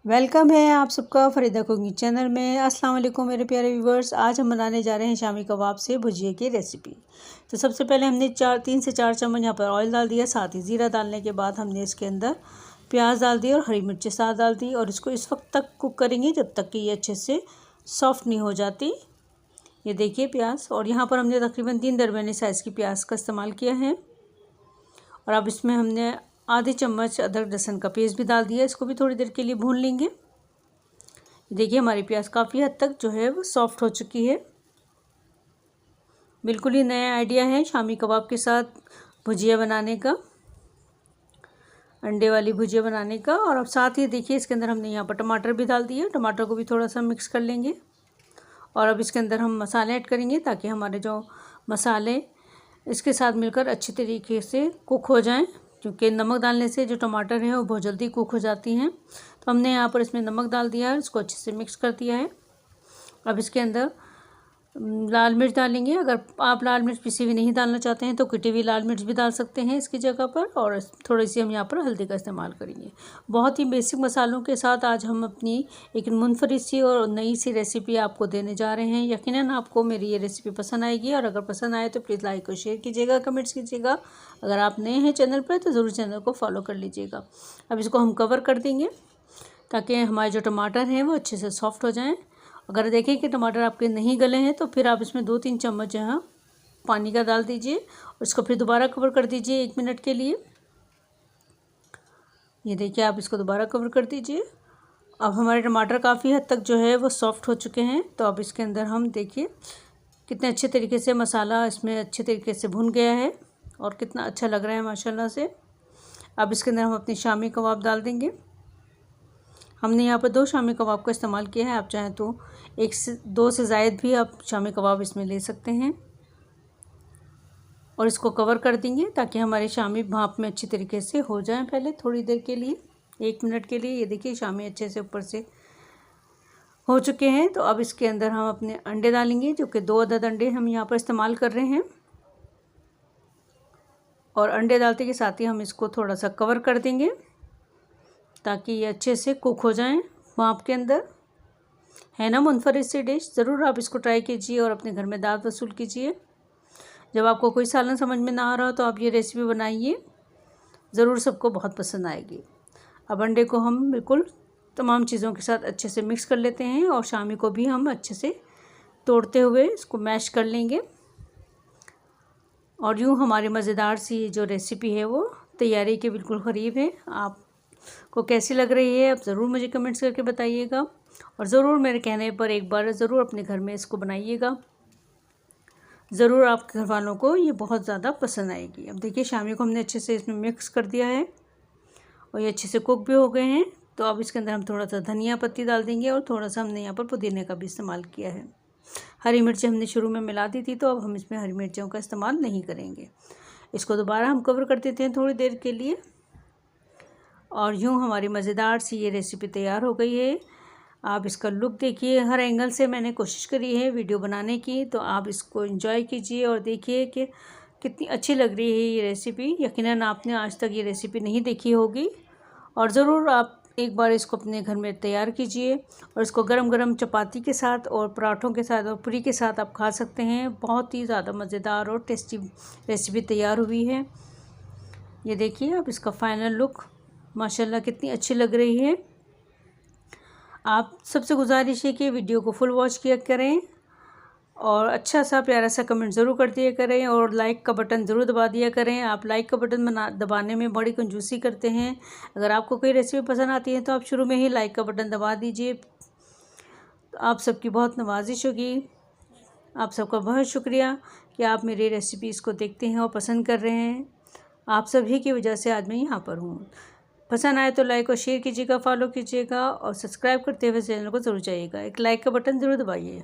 Welcome है आप सबका फरीदा कुकिंग चैनल में। अस्सलाम वालेकुम मेरे प्यारे व्यूवर्स। आज हम बनाने जा रहे हैं शामी कबाब से भुजिया की रेसिपी। तो सबसे पहले हमने 3 से 4 चम्मच यहाँ पर ऑयल डाल दिया, साथ ही ज़ीरा डालने के बाद हमने इसके अंदर प्याज डाल दी और हरी मिर्ची साथ डाल दी और इसको इस वक्त तक कुक करेंगे जब तक कि ये अच्छे से सॉफ्ट नहीं हो जाती। ये देखिए प्याज, और यहाँ पर हमने तकरीबन 3 दरमियानी साइज़ की प्याज का इस्तेमाल किया है। और अब इसमें हमने आधी चम्मच अदरक लहसुन का पेस्ट भी डाल दिया, इसको भी थोड़ी देर के लिए भून लेंगे। देखिए हमारी प्याज काफ़ी हद तक जो है वो सॉफ्ट हो चुकी है। बिल्कुल ही नया आइडिया है शामी कबाब के साथ भुजिया बनाने का, अंडे वाली भुजिया बनाने का। और अब साथ ही देखिए इसके अंदर हमने यहाँ पर टमाटर भी डाल दिए, टमाटर को भी थोड़ा सा मिक्स कर लेंगे। और अब इसके अंदर हम मसाले ऐड करेंगे ताकि हमारे जो मसाले इसके साथ मिलकर अच्छी तरीके से कुक हो जाएं, क्योंकि नमक डालने से जो टमाटर है वो बहुत जल्दी कुक हो जाती हैं। तो हमने यहाँ पर इसमें नमक डाल दिया है, इसको अच्छे से मिक्स कर दिया है। अब इसके अंदर लाल मिर्च डालेंगे। अगर आप लाल मिर्च पिसी हुई नहीं डालना चाहते हैं तो कुटी हुई लाल मिर्च भी डाल सकते हैं इसकी जगह पर। और थोड़ी सी हम यहाँ पर हल्दी का इस्तेमाल करेंगे। बहुत ही बेसिक मसालों के साथ आज हम अपनी एक मुनफरिद सी और नई सी रेसिपी आपको देने जा रहे हैं। यकीनन आपको मेरी ये रेसिपी पसंद आएगी, और अगर पसंद आए तो प्लीज़ लाइक और शेयर कीजिएगा, कमेंट्स कीजिएगा। अगर आप नए हैं चैनल पर तो ज़रूर चैनल को फॉलो कर लीजिएगा। अब इसको हम कवर कर देंगे ताकि हमारे जो टमाटर हैं वो अच्छे से सॉफ्ट हो जाएँ। अगर देखें कि टमाटर आपके नहीं गले हैं तो फिर आप इसमें 2-3 चम्मच जो है पानी का डाल दीजिए और इसको फिर दोबारा कवर कर दीजिए 1 मिनट के लिए। ये देखिए आप इसको दोबारा कवर कर दीजिए। अब हमारे टमाटर काफ़ी हद तक जो है वो सॉफ्ट हो चुके हैं। तो अब इसके अंदर हम देखिए कितने अच्छे तरीके से मसाला इसमें अच्छे तरीके से भुन गया है और कितना अच्छा लग रहा है माशाल्लाह से। अब इसके अंदर हम अपनी शामी कबाब डाल देंगे। हमने यहाँ पर 2 शामी कबाब का इस्तेमाल किया है, आप चाहें तो 1 से 2 से ज़ायद भी आप शामी कबाब इसमें ले सकते हैं। और इसको कवर कर देंगे ताकि हमारे शामी भाप में अच्छी तरीके से हो जाएं। पहले थोड़ी देर के लिए 1 मिनट के लिए। ये देखिए शामी अच्छे से ऊपर से हो चुके हैं। तो अब इसके अंदर हम अपने अंडे डालेंगे, जो कि 2 अदद अंडे हम यहाँ पर इस्तेमाल कर रहे हैं। और अंडे डालते के साथ ही हम इसको थोड़ा सा कवर कर देंगे ताकि ये अच्छे से कुक हो जाएं भाप के अंदर। है ना मुनफरिद सी डिश, ज़रूर आप इसको ट्राई कीजिए और अपने घर में दावत वसूल कीजिए। जब आपको कोई सालन समझ में ना आ रहा हो तो आप ये रेसिपी बनाइए, ज़रूर सबको बहुत पसंद आएगी। अब अंडे को हम बिल्कुल तमाम चीज़ों के साथ अच्छे से मिक्स कर लेते हैं और शामी को भी हम अच्छे से तोड़ते हुए इसको मैश कर लेंगे। और यूँ हमारी मज़ेदार सी जो रेसिपी है वो तैयारी के बिल्कुल करीब है। आपको कैसी लग रही है आप ज़रूर मुझे कमेंट्स करके बताइएगा, और ज़रूर मेरे कहने पर एक बार ज़रूर अपने घर में इसको बनाइएगा। ज़रूर आपके घर वालों को ये बहुत ज़्यादा पसंद आएगी। अब देखिए शामी को हमने अच्छे से इसमें मिक्स कर दिया है और ये अच्छे से कुक भी हो गए हैं। तो अब इसके अंदर हम थोड़ा सा धनिया पत्ती डाल देंगे और थोड़ा सा हमने यहाँ पर पुदीने का भी इस्तेमाल किया है। हरी मिर्ची हमने शुरू में मिला दी थी, तो अब हम इसमें हरी मिर्चियों का इस्तेमाल नहीं करेंगे। इसको दोबारा हम कवर कर देते हैं थोड़ी देर के लिए। और यूँ हमारी मज़ेदार सी ये रेसिपी तैयार हो गई है। आप इसका लुक देखिए, हर एंगल से मैंने कोशिश करी है वीडियो बनाने की, तो आप इसको एंजॉय कीजिए और देखिए कि कितनी अच्छी लग रही है ये रेसिपी। यकीनन आपने आज तक ये रेसिपी नहीं देखी होगी, और ज़रूर आप एक बार इसको अपने घर में तैयार कीजिए। और इसको गरम गरम चपाती के साथ और पराठों के साथ और पूरी के साथ आप खा सकते हैं। बहुत ही ज़्यादा मज़ेदार और टेस्टी रेसिपी तैयार हुई है। ये देखिए अब इसका फाइनल लुक माशाल्लाह कितनी अच्छी लग रही है। आप सबसे गुजारिश है कि वीडियो को फुल वॉच किया करें और अच्छा सा प्यारा सा कमेंट ज़रूर कर दिया करें, और लाइक का बटन ज़रूर दबा दिया करें। आप लाइक का बटन दबाने में बड़ी कंजूसी करते हैं। अगर आपको कोई रेसिपी पसंद आती है तो आप शुरू में ही लाइक का बटन दबा दीजिए। तो आप सबकी बहुत नवाजिश होगी। आप सबका बहुत शुक्रिया कि आप मेरी रेसिपीज़ को देखते हैं और पसंद कर रहे हैं। आप सभी की वजह से आज मैं यहाँ पर हूँ। पसंद आए तो लाइक और शेयर कीजिएगा, फॉलो कीजिएगा, और सब्सक्राइब करते हुए चैनल को ज़रूर जाइएगा। एक लाइक का बटन ज़रूर दबाइए।